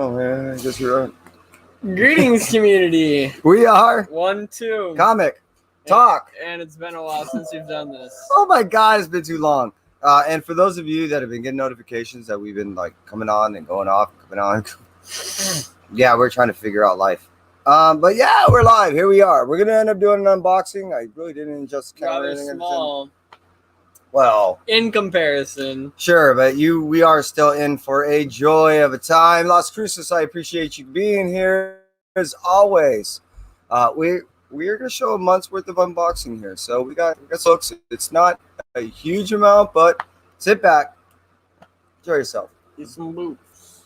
Oh man, I guess you're right. Greetings, community. We are 1, 2. Comic Talk. And it's been a while since we've done this. Oh my God, it's been too long. And for those of you that have been getting notifications that we've been like coming on and going off, coming on, yeah, we're trying to figure out life. But yeah, we're live. Here we are. We're gonna end up doing an unboxing. I really didn't just count Rather anything. small. Well, in comparison. Sure, but we are still in for a joy of a time. Las Cruces, I appreciate you being here as always. We're gonna show a month's worth of unboxing here, so we got books. It's not a huge amount, but sit back, enjoy yourself. Get some boots.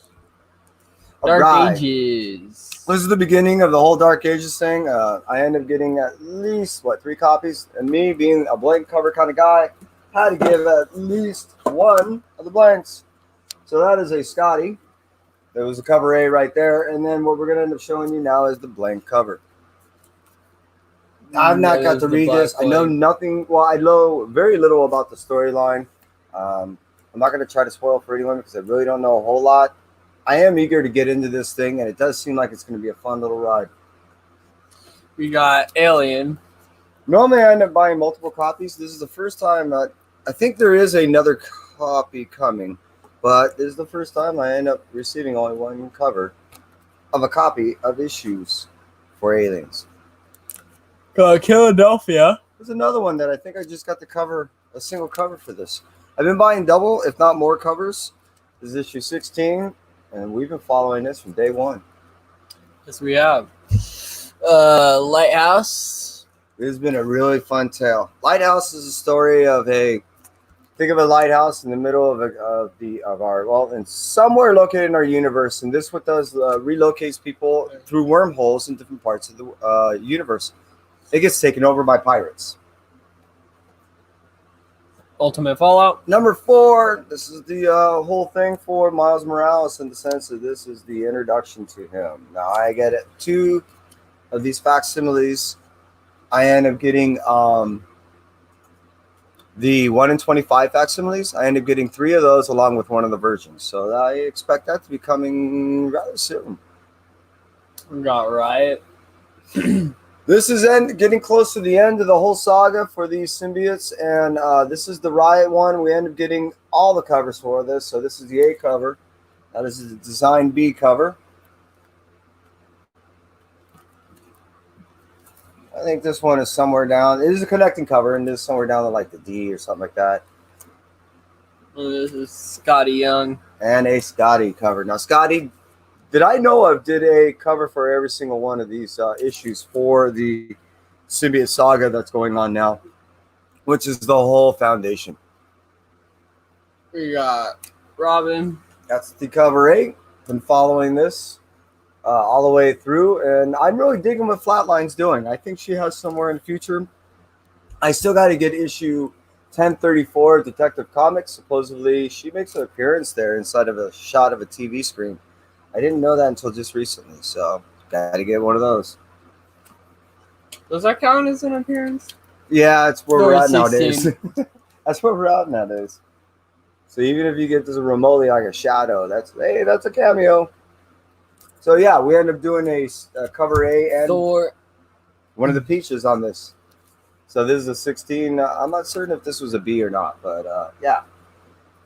All Dark right. Ages. This is the beginning of the whole Dark Ages thing. I end up getting at least 3 copies, and me being a blank cover kind of guy, had to give at least one of the blanks. So that is a Scotty. There was a cover A right there, and then what we're going to end up showing you now is the blank cover. I've not got to read this. I know nothing. Well, I know very little about the storyline. I'm not going to try to spoil for anyone because I really don't know a whole lot. I am eager to get into this thing, and it does seem like it's going to be a fun little ride. We got Alien. Normally, I end up buying multiple copies. This is the first time. I think there is another copy coming, but this is the first time I end up receiving only one cover of a copy of issues for Aliens. Philadelphia. There's another one that I think I just got the cover, a single cover for this. I've been buying double, if not more covers. This is issue 16, and we've been following this from day one. Yes, we have. Lighthouse. It has been a really fun tale. Lighthouse is a story of think of a lighthouse in the middle of our and somewhere located in our universe, and this what does relocates people through wormholes in different parts of the universe. It gets taken over by pirates. Ultimate Fallout. Number 4. This is the whole thing for Miles Morales in the sense that this is the introduction to him. Now I get 2 of these facsimiles. I end up getting the 1 in 25 facsimiles. I end up getting 3 of those along with one of the versions. So I expect that to be coming rather soon. We got Riot. This is getting close to the end of the whole saga for these symbiotes, and this is the Riot one. We end up getting all the covers for this. So this is the A cover. That is the Design B cover. I think this one is somewhere down. It is a connecting cover, and this is somewhere down to like the D or something like that. This is Scotty Young. And a Scotty cover. Now, Scotty, that I know of, did a cover for every single one of these issues for the symbiote saga that's going on now, which is the whole foundation. We got Robin. That's the cover 8. Been following this all the way through, and I'm really digging what Flatline's doing. I think she has somewhere in the future. I still got to get issue 1034 of Detective Comics. Supposedly, she makes an appearance there inside of a shot of a TV screen. I didn't know that until just recently, so got to get one of those. Does that count as an appearance? Yeah, it's where we're at 16. nowadays. That's where we're at nowadays. So even if you get this remotely like a shadow, that's a cameo. So yeah, we end up doing a cover A and Thor. One of the peaches on this. So this is a 16. I'm not certain if this was a B or not, but yeah,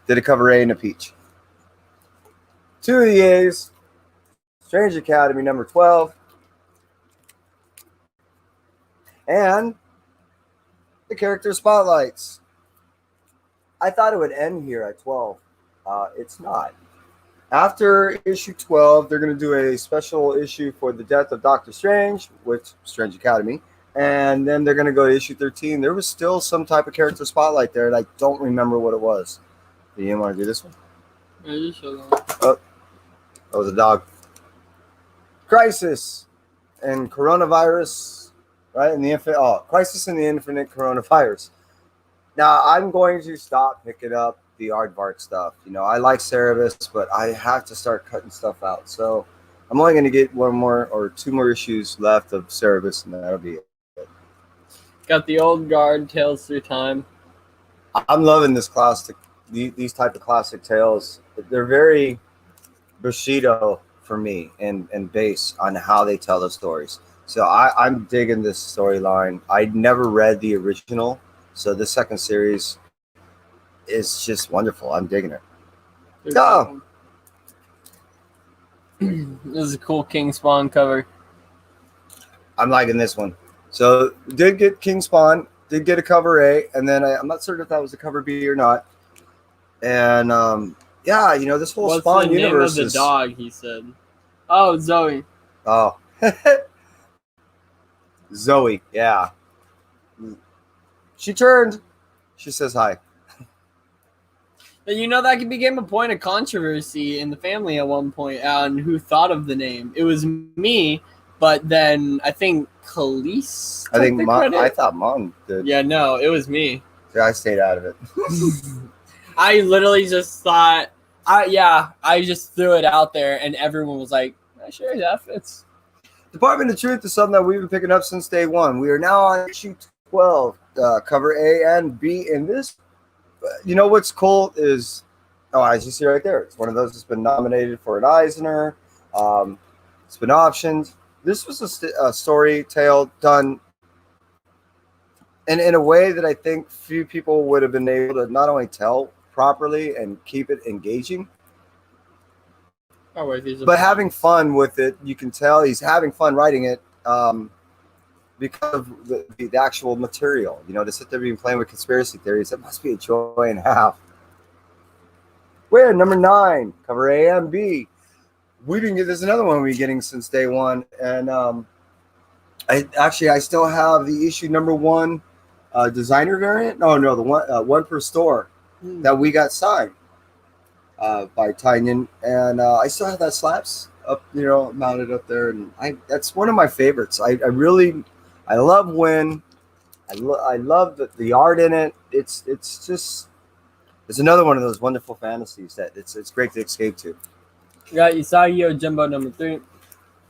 did a cover A and a peach. 2 of the A's. Strange Academy number 12. And the character spotlights. I thought it would end here at 12. It's not. After issue 12, they're going to do a special issue for the death of Doctor Strange, with Strange Academy. And then they're going to go to issue 13. There was still some type of character spotlight there, and I don't remember what it was. Do you want to do this one? Yeah, you show that. Oh, that was a dog. Crisis and coronavirus, right? Crisis in the Infinite Coronavirus. Now, I'm going to stop picking up the aardvark stuff. You know, I like Cerebus, but I have to start cutting stuff out. So I'm only going to get 1 more or 2 more issues left of Cerebus, and that'll be it. Got the old guard, Tales Through Time. I'm loving this classic, these type of classic tales. They're very Bushido for me and base on how they tell the stories. So I'm digging this storyline. I never read the original, so this second series is just wonderful. I'm digging it. Oh, This is a cool King Spawn cover. I'm liking this one. So did get King Spawn, did get a cover A, and then I'm not certain if that was a cover B or not. And yeah, you know, this whole What's Spawn the name universe of the is dog? He said. Oh, Zoe. oh Zoe, yeah. She turned. She says hi. And you know that became a point of controversy in the family at one point on who thought of the name. It was me, but then I think Khalees. I think I thought Mom did. Yeah, no, it was me. So I stayed out of it. I literally just thought, I just threw it out there, and everyone was like, "Sure, that fits." Department of Truth is something that we've been picking up since day one. We are now on issue 12, cover A and B. And this, you know what's cool is, as you see right there, it's one of those that's been nominated for an Eisner. It's been optioned. This was a story tale done in a way that I think few people would have been able to not only tell properly and keep it engaging, but having fun with it. You can tell he's having fun writing it because of the actual material. You know, to sit there being playing with conspiracy theories, that must be a joy and a half. We're number 9, cover A and B. We didn't get there's another one we're getting since day one, and I still have the issue number 1 designer variant. No, the one per store that we got signed by Tynion, and I still have that slaps up, mounted up there, and that's one of my favorites. I love Win. I love the art in it. It's another one of those wonderful fantasies that it's great to escape to. You got Usagi Jumbo number 3.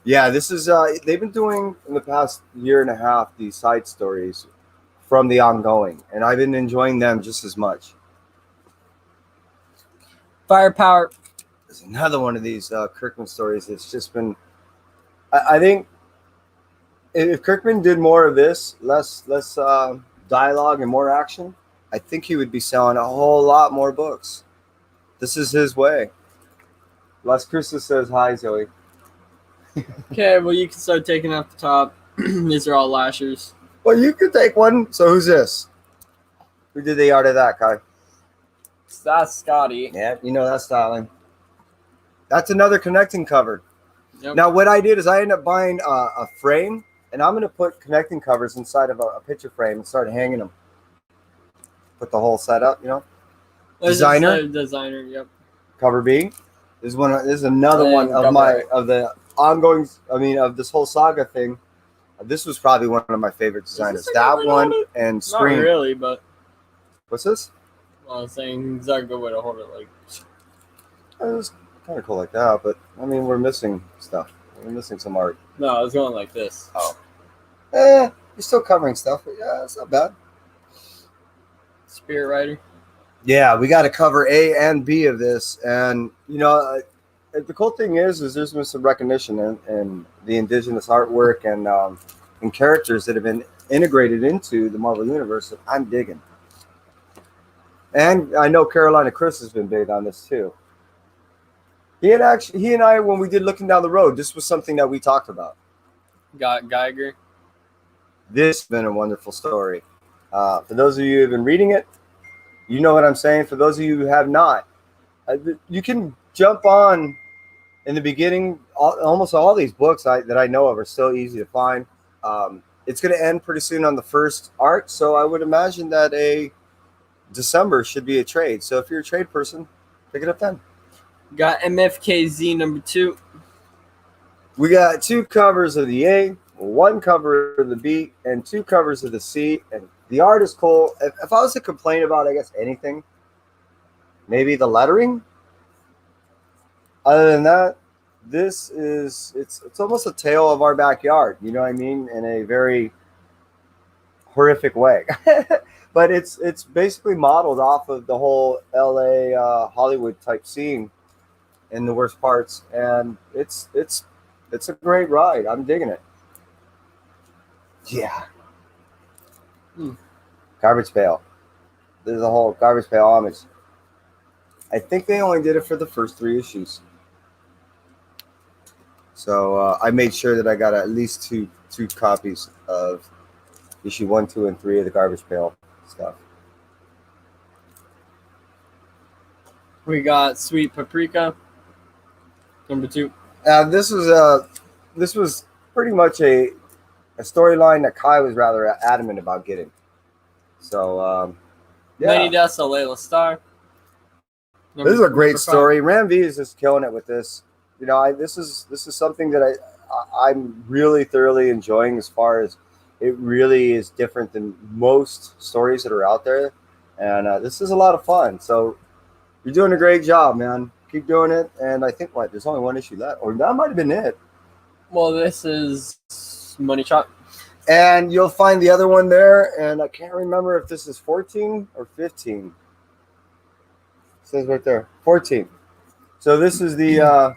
Yeah, this is they've been doing in the past year and a half these side stories from the ongoing, and I've been enjoying them just as much. Firepower. There's another one of these Kirkman stories. It's just been, I think, if Kirkman did more of this, less dialogue and more action, I think he would be selling a whole lot more books. This is his way. Las Cruces says hi, Zoe. Okay, well, you can start taking off the top. These are all lashers. Well, you could take one. So who's this? Who did the art of that, Kai? That's Scotty. Yeah, you know that styling. That's another connecting cover. Yep. Now, what I did is I ended up buying a frame, and I'm going to put connecting covers inside of a picture frame and start hanging them. Put the whole setup, Designer. Yep. Cover B. This is another one of the ongoing. Of this whole saga thing. This was probably one of my favorite designers. That one and Scream. Not really, but what's this? Well, I was saying it's not a good way to hold it. Like, It was kind of cool like that, but we're missing stuff. We're missing some art. No, I was going like this. Oh. You're still covering stuff, but yeah, it's not bad. Spirit Rider. Yeah, we got to cover A and B of this, and the cool thing is there's been some recognition in the indigenous artwork and characters that have been integrated into the Marvel Universe that I'm digging. And I know Carolina Chris has been big on this too. He and I, when we did Looking Down the Road, this was something that we talked about. Got Geiger. This has been a wonderful story. For those of you who have been reading it, you know what I'm saying. For those of you who have not, you can jump on in the beginning. Almost all these books that I know of are still easy to find. It's going to end pretty soon on the first arc, so I would imagine that a December should be a trade. So if you're a trade person, pick it up then. Got MFKZ number 2. We got 2 covers of the A, 1 cover of the B, and 2 covers of the C. And the art is cool. If I was to complain about, I guess, anything, maybe the lettering. Other than that, this is it's almost a tale of our backyard. You know what I mean? In a very horrific way. But it's basically modeled off of the whole LA Hollywood type scene. in the worst parts, and it's a great ride. I'm digging it. Yeah, Hmm. Garbage Pail. There's a whole Garbage Pail homage. I think they only did it for the first 3 issues. So I made sure that I got at least two copies of issue 1, 2, and 3 of the Garbage Pail stuff. We got Sweet Paprika, number 2. This was pretty much a storyline that Kai was rather adamant about getting. So Many yeah, Deaths of Layla Starr. this is a great number 5. story. Ram V is just killing it with this. This is something that I'm really thoroughly enjoying. As far as it really is different than most stories that are out there, and this is a lot of fun. So you're doing a great job, man. Keep doing it. And I think there's only 1 issue left, or that might have been it. Well, this is Money Shot. And you'll find the other one there, and I can't remember if this is 14 or 15. It says right there, 14. So this is the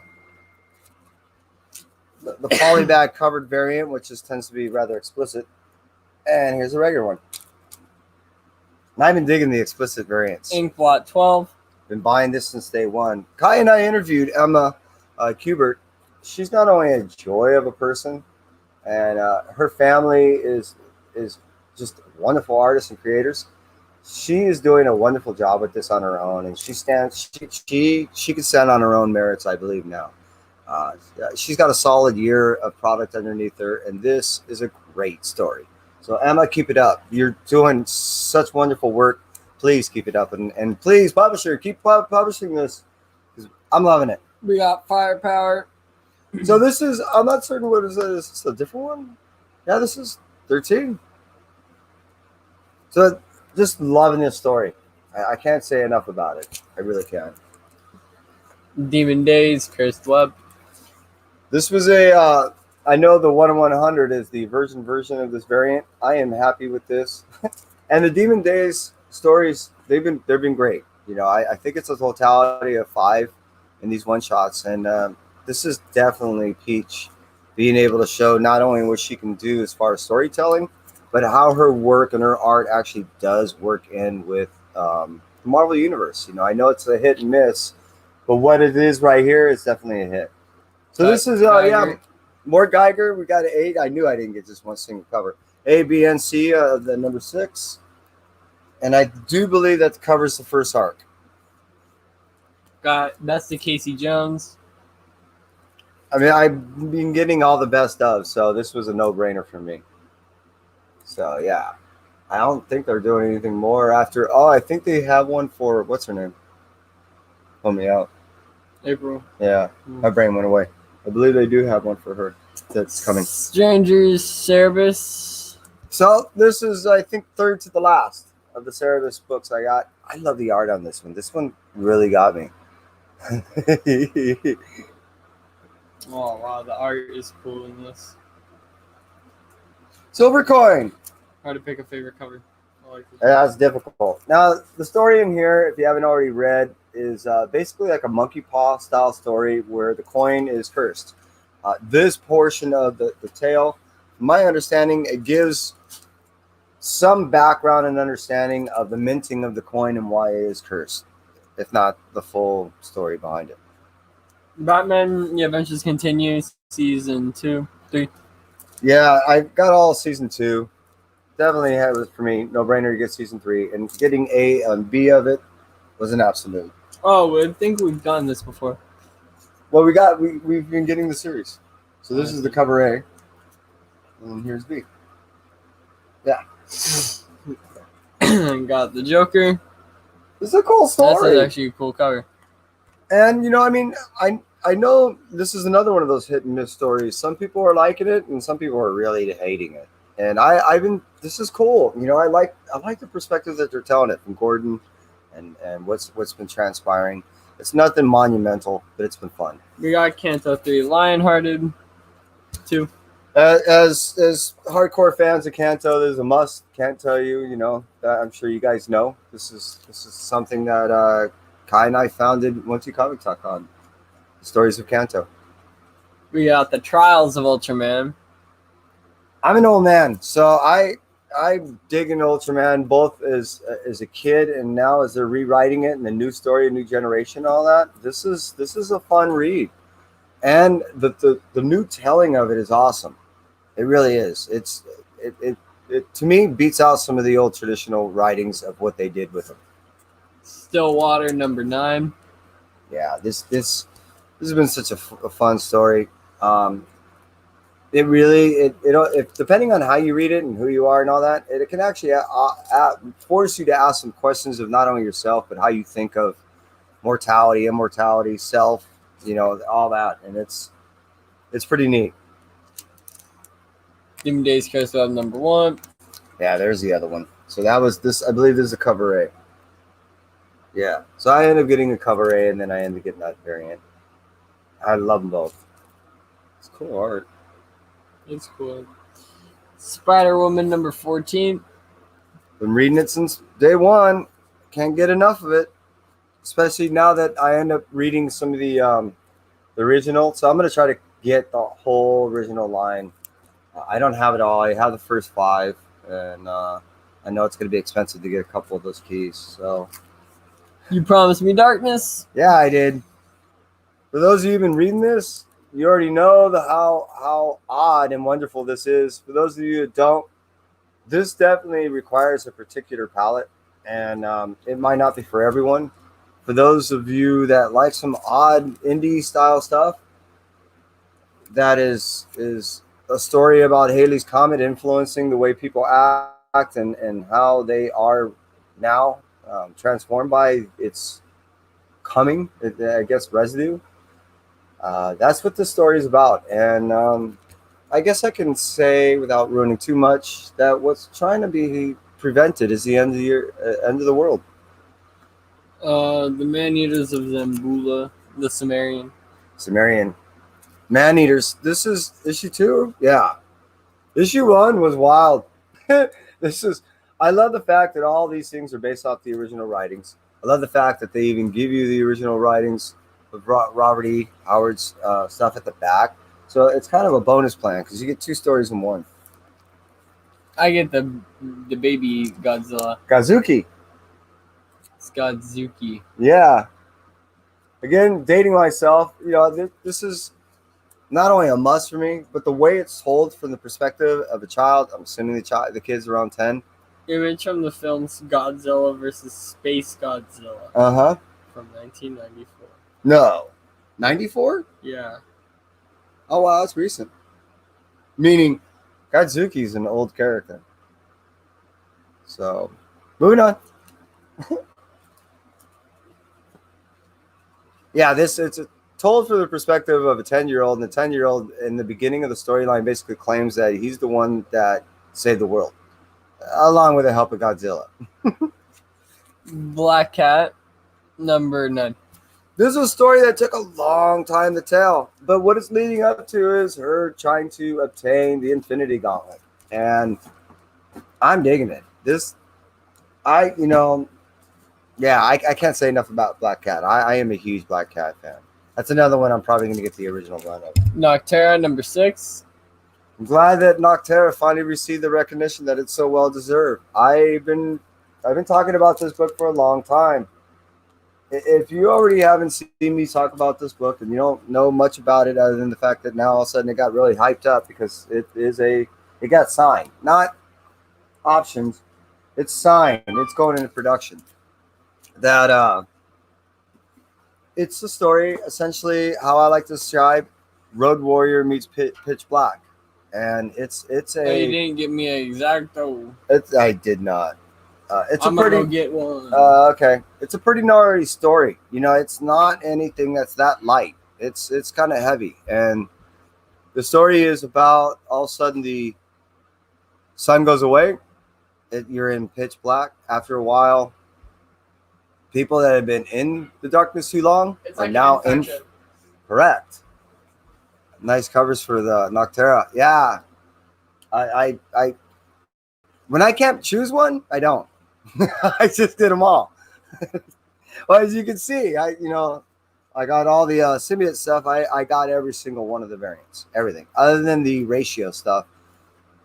polybag covered variant, which tends to be rather explicit. And here's a regular one. And I've been digging the explicit variants. Ink Blot 12. Been buying this since day one. Kai and I interviewed Emma Kubert. She's not only a joy of a person, and her family is just wonderful artists and creators. She is doing a wonderful job with this on her own, and she can stand on her own merits, I believe now. She's got a solid year of product underneath her, and this is a great story. So Emma, keep it up. You're doing such wonderful work. Please keep it up, and please, publisher, keep publishing this, because I'm loving it. We got Firepower. So this is, I'm not certain what is this. Is this a different one? Yeah, this is 13. So just loving this story. I can't say enough about it. I really can't. Demon Days, Cursed Web. This was I know the 1 in 100 is the version of this variant. I am happy with this. And the Demon Days stories, they've been great. I think it's a totality of 5 in these one-shots, and this is definitely Peach being able to show not only what she can do as far as storytelling, but how her work and her art actually does work in with the Marvel Universe. I know it's a hit and miss, but what it is right here is definitely a hit. So this is more Geiger. We got an 8. I knew I didn't get just one single cover. A, B, and C, the number 6. And I do believe that covers the first arc. Got Best of Casey Jones. I mean, I've been getting all the best of, so this was a no-brainer for me. So, yeah. I don't think they're doing anything more after... Oh, I think they have one for... What's her name? Help me out. April. Yeah, my brain went away. I believe they do have one for her that's coming. Strangers, Cerebus. So, this is, I think, third to the last of the Cerebus books I got. I love the art on this one. This one really got me. Oh, wow, the art is cool in this. Silver Coin. Hard to pick a favorite cover. I like this. That's difficult. Now, the story in here, if you haven't already read, is basically like a monkey paw style story where the coin is cursed. This portion of the tale, from my understanding, it gives some background and understanding of the minting of the coin and why it is cursed, if not the full story behind it. Batman, The Adventures Continue, Season 2, 3. Yeah, I got all season 2. Definitely had it for me. No brainer to get season 3. And getting A and B of it was an absolute. Oh, I think we've done this before. Well, we've been getting the series. So this is the cover A. And here's B. Yeah. Got the Joker. This is a cool story. That's actually a cool cover. And, I know this is another one of those hit and miss stories. Some people are liking it, and some people are really hating it. And this is cool. I like the perspective that they're telling it from Gordon and what's been transpiring. It's nothing monumental, but it's been fun. We got Kanto 3, Lionhearted 2. As hardcore fans of Kanto, there's a must. Can't tell you, that I'm sure you guys know. This is something that Kai and I founded Once You Comic Talk on. Stories of Kanto. We got the Trials of Ultraman. I'm an old man, so I dig into Ultraman both as a kid and now as they're rewriting it and the new story, new generation, all that. This is a fun read, and the new telling of it is awesome. It really is. It to me beats out some of the old traditional writings of what they did with them. Stillwater number 9. Yeah, this has been such a fun story. It really if depending on how you read it and who you are and all that, it can actually force you to ask some questions of not only yourself but how you think of mortality, immortality, self, all that, and it's pretty neat. Demon Days Curse of number 1. Yeah, there's the other one. So that was this. I believe this is a cover A. Yeah. So I ended up getting a cover A, and then I ended up getting that variant. I love them both. It's cool art. It's cool. Spider Woman number 14. Been reading it since day one. Can't get enough of it. Especially now that I end up reading some of the original. So I'm gonna try to get the whole original line. I don't have it all. I have the first 5, and I know it's gonna be expensive to get a couple of those keys. So You Promised Me Darkness. yeah, I did. For those of you who've been reading this, you already know how odd and wonderful this is. For those of you that don't, this definitely requires a particular palette, and it might not be for everyone. For those of you that like some odd indie style stuff, that is a story about Halley's Comet influencing the way people act and how they are now transformed by its coming, I guess, residue. That's what this story is about. And I guess I can say, without ruining too much, that what's trying to be prevented is the end of the world. The Man-Eaters of Zambula, the Sumerian Man-Eaters. This is issue 2. Yeah. Issue 1 was wild. I love the fact that all these things are based off the original writings. I love the fact that they even give you the original writings with Robert E. Howard's stuff at the back. So it's kind of a bonus plan because you get 2 stories in one. I get the baby Godzilla. Kazuki. It's Godzuki. Yeah. Again, dating myself, this is not only a must for me, but the way it's told from the perspective of a child. I'm assuming the kid's around 10. Image from the films Godzilla versus Space Godzilla. Uh-huh. From 1994. No. 94? Yeah. Oh, wow, that's recent. Meaning, Godzuki's an old character. So, moving on. Yeah, it's told from the perspective of a 10-year-old, and the 10-year-old in the beginning of the storyline basically claims that he's the one that saved the world, along with the help of Godzilla. Black Cat, number 9. This is a story that took a long time to tell, but what it's leading up to is her trying to obtain the Infinity Gauntlet, and I'm digging it. I can't say enough about Black Cat. I am a huge Black Cat fan. That's another one I'm probably going to get the original run of. Noctera, number 6. I'm glad that Noctera finally received the recognition that it's so well deserved. I've been talking about this book for a long time. If you already haven't seen me talk about this book and you don't know much about it other than the fact that now all of a sudden it got really hyped up because it got signed, not options, it's signed, it's going into production. That it's a story essentially how I like to describe Road Warrior meets Pitch Black, and it's a. Oh, you didn't give me an exacto. I did not. I'm gonna go get one. Okay. It's a pretty gnarly story. It's not anything that's that light. It's kind of heavy, and the story is about all of a sudden the sun goes away. You're in pitch black. After a while, people that have been in the darkness too long are now in. Correct. Nice covers for the Noctera. Yeah. I when I can't choose one, I don't. I just did them all. Well, as you can see, I got all the symbiote stuff. I got every single one of the variants. Everything. Other than the ratio stuff,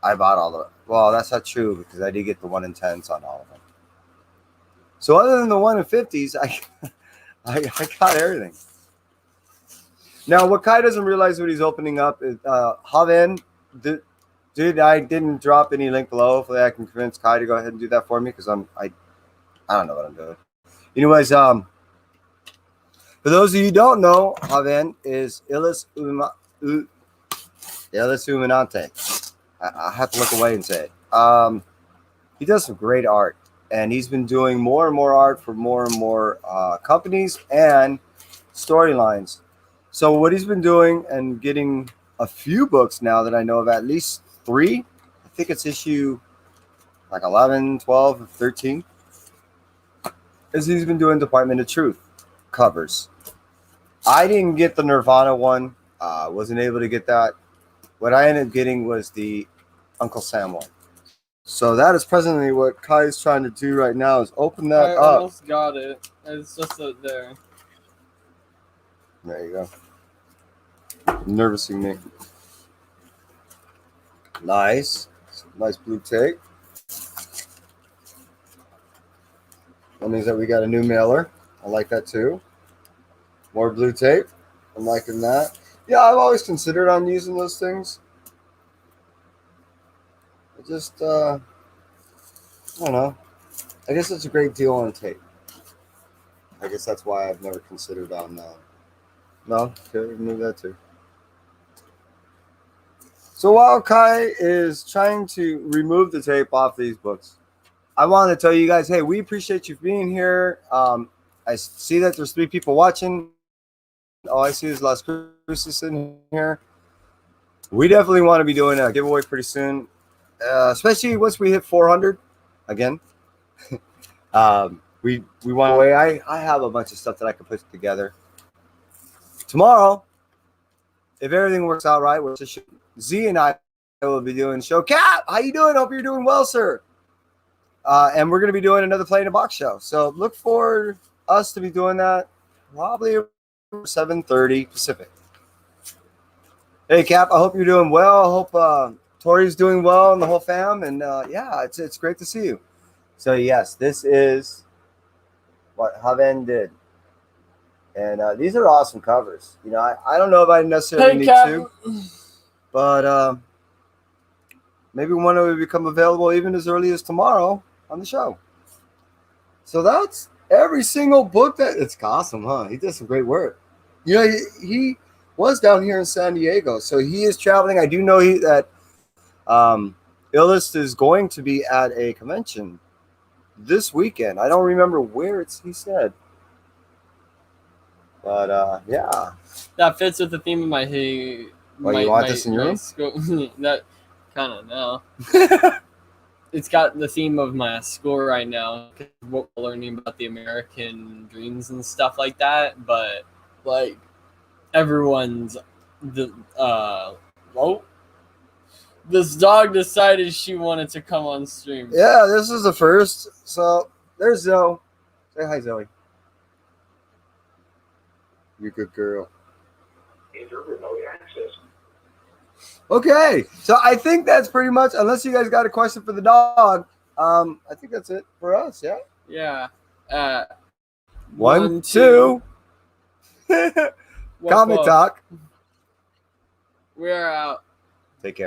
I bought all the... Well, that's not true because I did get the 1 in 10s on all of them. So other than the 1 in 50s, I got everything. Now, what Kai doesn't realize when he's opening up is Haven... Dude, I didn't drop any link below. Hopefully I can convince Kai to go ahead and do that for me because I don't know what I'm doing. Anyways, for those of you who don't know, Haven is Illis Uminante. I have to look away and say it. He does some great art, and he's been doing more and more art for more and more companies and storylines. So what he's been doing and getting a few books now that I know of, at least 3. I think it's issue like 11, 12, 13. Is he's been doing Department of Truth covers. I didn't get the Nirvana one. Wasn't able to get that. What I ended up getting was the Uncle Sam one. So that is presently what Kai is trying to do right now, is open that up. I almost got it. It's just there. There you go. Nervousing me. Nice. Nice blue tape. That means that we got a new mailer. I like that too. More blue tape. I'm liking that. Yeah, I've always considered on using those things. I just, I don't know. I guess it's a great deal on tape. I guess that's why I've never considered on, no, okay, remove that too. So while Kai is trying to remove the tape off these books, I want to tell you guys, hey, we appreciate you being here. I see that there's 3 people watching. Oh, I see there's Las Cruces in here. We definitely want to be doing a giveaway pretty soon, especially once we hit 400 again. We want to wait. I have a bunch of stuff that I can put together. Tomorrow, if everything works out right, which Z and I will be doing show. Cap, how you doing? Hope you're doing well, sir. And we're going to be doing another Play in a Box show. So look for us to be doing that probably 7:30 Pacific. Hey, Cap, I hope you're doing well. I hope Tori's doing well and the whole fam. And yeah, it's great to see you. So yes, this is what Haven did. And these are awesome covers. You know, I don't know if I necessarily need to, but maybe one will become available even as early as tomorrow on the show. So that's every single book that... It's awesome, huh? He did some great work. You know, he was down here in San Diego, so he is traveling. I do know that Illust is going to be at a convention this weekend. I don't remember where he said. But yeah, that fits with the theme of my you want this in your room? That kind of no. It's got the theme of my school right now. What we're learning about the American dreams and stuff like that. But like everyone's this dog decided she wanted to come on stream. Yeah, this is the first. So there's Zoe. Say hi, Zoe. You good girl. Enter remote access. Okay, so I think that's pretty much, unless you guys got a question for the dog, I think that's it for us, yeah? Yeah. 1, 2. Comic talk. We're out. Take care.